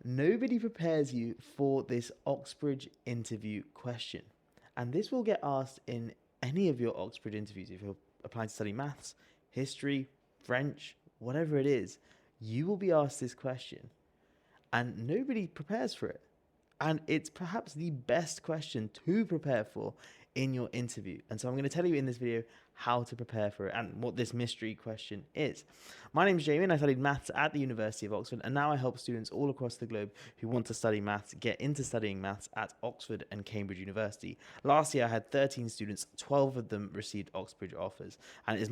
Nobody prepares you for this Oxbridge interview question. And this will get asked in any of your Oxbridge interviews. If you're applying to study maths, history, French, whatever it is, you will be asked this question. And nobody prepares for it. And it's perhaps the best question to prepare for in your interview. And so I'm going to tell you in this video how to prepare for it and what this mystery question is. My name is Jamie and I studied maths at the University of Oxford, and now I help students all across the globe who want to study maths get into studying maths at Oxford and Cambridge University. Last year I had 13 students, 12 of them received Oxbridge offers, and it is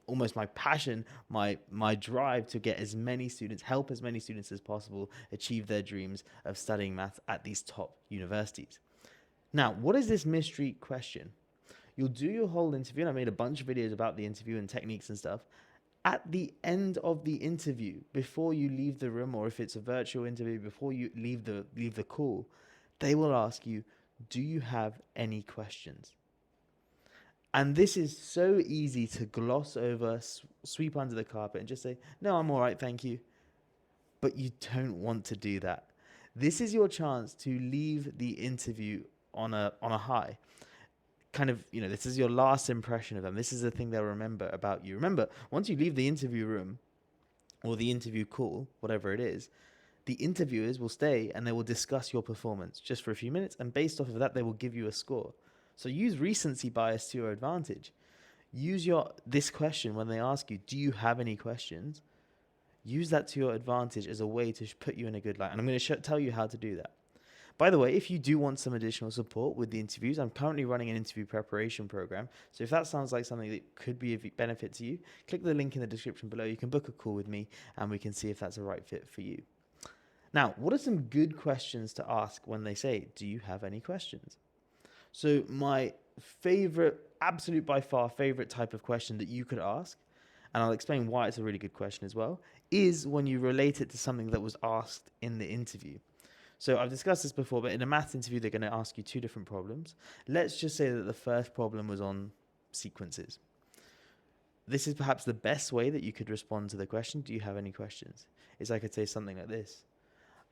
almost my passion, my drive to get as many students, help as many students as possible achieve their dreams of studying maths at these top universities. Now, what is this mystery question? You'll do your whole interview, and I made a bunch of videos about the interview and techniques and stuff. At the end of the interview, before you leave the room, or if it's a virtual interview, before you leave the call, they will ask you, do you have any questions? And this is so easy to gloss over, sweep under the carpet, and just say, no, I'm all right, thank you. But you don't want to do that. This is your chance to leave the interview on a high. Kind of, this is your last impression of them. This is the thing they'll remember about you. Remember, once you leave the interview room or the interview call, whatever it is, the interviewers will stay and they will discuss your performance just for a few minutes. And based off of that, they will give you a score. So use recency bias to your advantage. Use this question when they ask you, do you have any questions? Use that to your advantage as a way to put you in a good light. And I'm going to tell you how to do that. By the way, if you do want some additional support with the interviews, I'm currently running an interview preparation program. So if that sounds like something that could be of benefit to you, click the link in the description below. You can book a call with me and we can see if that's a right fit for you. Now, what are some good questions to ask when they say, do you have any questions? So my favorite, absolute by far favorite type of question that you could ask, and I'll explain why it's a really good question as well, is when you relate it to something that was asked in the interview. So I've discussed this before, but in a maths interview, they're going to ask you two different problems. Let's just say that the first problem was on sequences. This is perhaps the best way that you could respond to the question, do you have any questions? Is I could say something like this.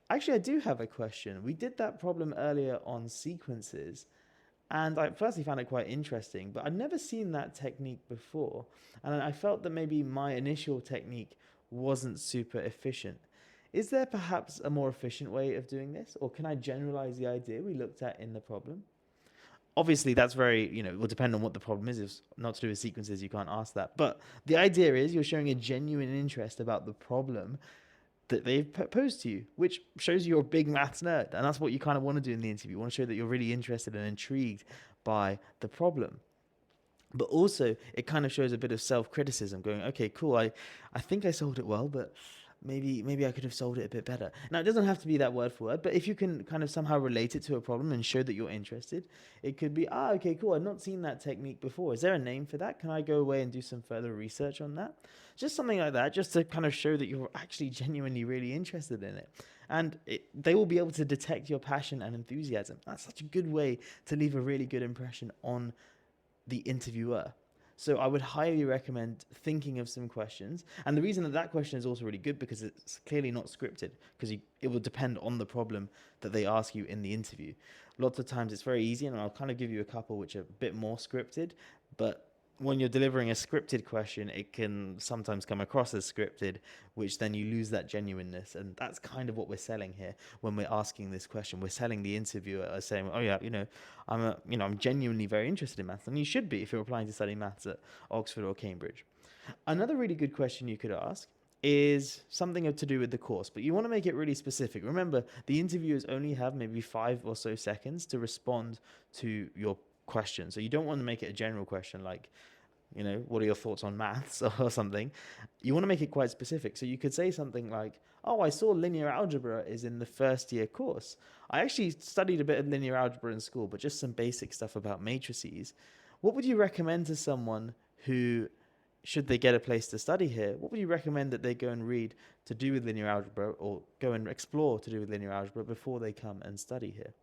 Actually, I do have a question. We did that problem earlier on sequences, and I firstly found it quite interesting, but I'd never seen that technique before. And I felt that maybe my initial technique wasn't super efficient. Is there perhaps a more efficient way of doing this? Or can I generalize the idea we looked at in the problem? Obviously, that's very, it will depend on what the problem is. If it's not to do with sequences, you can't ask that. But the idea is you're showing a genuine interest about the problem that they've posed to you, which shows you're a big maths nerd. And that's what you kind of want to do in the interview. You want to show that you're really interested and intrigued by the problem. But also, it kind of shows a bit of self-criticism, going, okay, cool, I think I solved it well, but maybe I could have solved it a bit better. Now, it doesn't have to be that word for word, but if you can kind of somehow relate it to a problem and show that you're interested, it could be, okay, cool, I've not seen that technique before. Is there a name for that? Can I go away and do some further research on that? Just something like that, just to kind of show that you're actually genuinely really interested in it. And they will be able to detect your passion and enthusiasm. That's such a good way to leave a really good impression on the interviewer. So I would highly recommend thinking of some questions. And the reason that question is also really good because it's clearly not scripted, because it will depend on the problem that they ask you in the interview. Lots of times it's very easy, and I'll kind of give you a couple which are a bit more scripted, but when you're delivering a scripted question, it can sometimes come across as scripted, which then you lose that genuineness. And that's kind of what we're selling here when we're asking this question. We're selling the interviewer as saying, oh yeah, I'm genuinely very interested in maths, and you should be if you're applying to study maths at Oxford or Cambridge. Another really good question you could ask is something to do with the course, but you want to make it really specific. Remember, the interviewers only have maybe 5 or so seconds to respond to your question. So you don't want to make it a general question like, what are your thoughts on maths or something. You want to make it quite specific. So you could say something like, I saw linear algebra is in the first year course. I actually studied a bit of linear algebra in school, but just some basic stuff about matrices. What would you recommend to someone who, should they get a place to study here, what would you recommend that they go and read to do with linear algebra, or go and explore to do with linear algebra before they come and study here?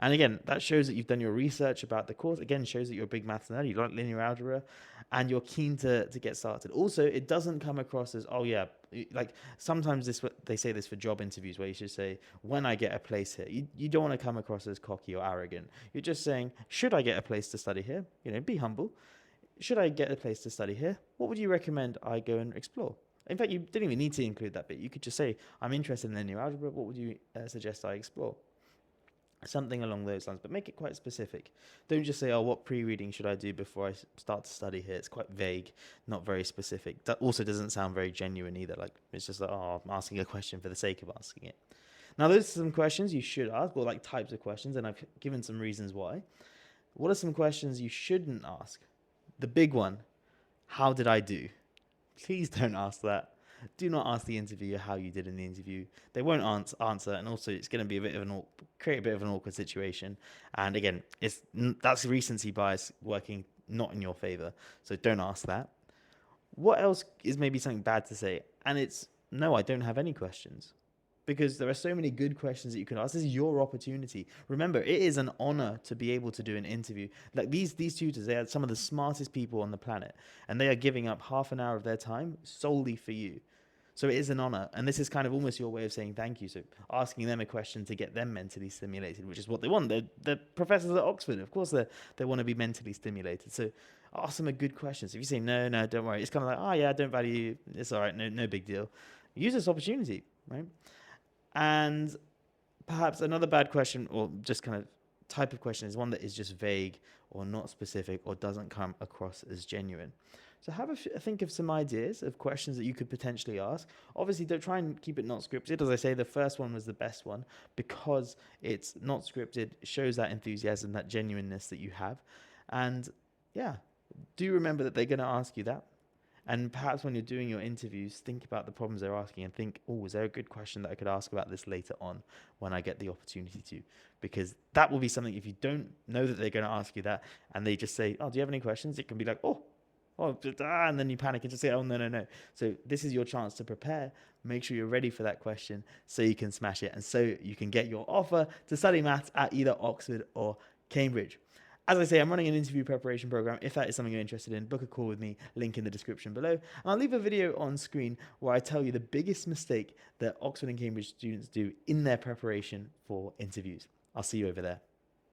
And again, that shows that you've done your research about the course. Again, shows that you're a big maths nerd, you like linear algebra, and you're keen to get started. Also, it doesn't come across as, oh yeah, like sometimes they say this for job interviews where you should say, when I get a place here. You don't want to come across as cocky or arrogant. You're just saying, should I get a place to study here? Be humble. Should I get a place to study here? What would you recommend I go and explore? In fact, you didn't even need to include that bit. You could just say, I'm interested in linear algebra. What would you suggest I explore? Something along those lines, but make it quite specific. Don't just say, oh, what pre-reading should I do before I start to study here? It's quite vague, not very specific. That also doesn't sound very genuine either. Like, it's just like, oh, I'm asking a question for the sake of asking it. Now, those are some questions you should ask, or like types of questions, and I've given some reasons why. What are some questions you shouldn't ask? The big one, how did I do? Please don't ask that. Do not ask the interviewer how you did in the interview. They won't answer, and also it's going to be create a bit of an awkward situation. And again, that's recency bias working not in your favor. So don't ask that. What else is maybe something bad to say? And it's no, I don't have any questions. Because there are so many good questions that you can ask. This is your opportunity. Remember, it is an honor to be able to do an interview. Like these tutors, they are some of the smartest people on the planet, and they are giving up half an hour of their time solely for you. So it is an honor, and this is kind of almost your way of saying thank you. So asking them a question to get them mentally stimulated, which is what they want. They're professors at Oxford. Of course, they want to be mentally stimulated. So ask them a good question. So if you say, no, don't worry. It's kind of like, oh, yeah, I don't value you. It's all right. No big deal. Use this opportunity, right? And perhaps another bad question, or just kind of type of question, is one that is just vague or not specific or doesn't come across as genuine. So have a think of some ideas of questions that you could potentially ask. Obviously, don't try and keep it not scripted. As I say, the first one was the best one because it's not scripted. It shows that enthusiasm, that genuineness that you have. And yeah, do remember that they're going to ask you that. And perhaps when you're doing your interviews, think about the problems they're asking and think, oh, is there a good question that I could ask about this later on when I get the opportunity to? Because that will be something, if you don't know that they're going to ask you that and they just say, oh, do you have any questions? It can be like, and then you panic and just say, oh, no. So this is your chance to prepare. Make sure you're ready for that question so you can smash it and so you can get your offer to study maths at either Oxford or Cambridge. As I say, I'm running an interview preparation program. If that is something you're interested in, book a call with me, link in the description below. And I'll leave a video on screen where I tell you the biggest mistake that Oxford and Cambridge students do in their preparation for interviews. I'll see you over there.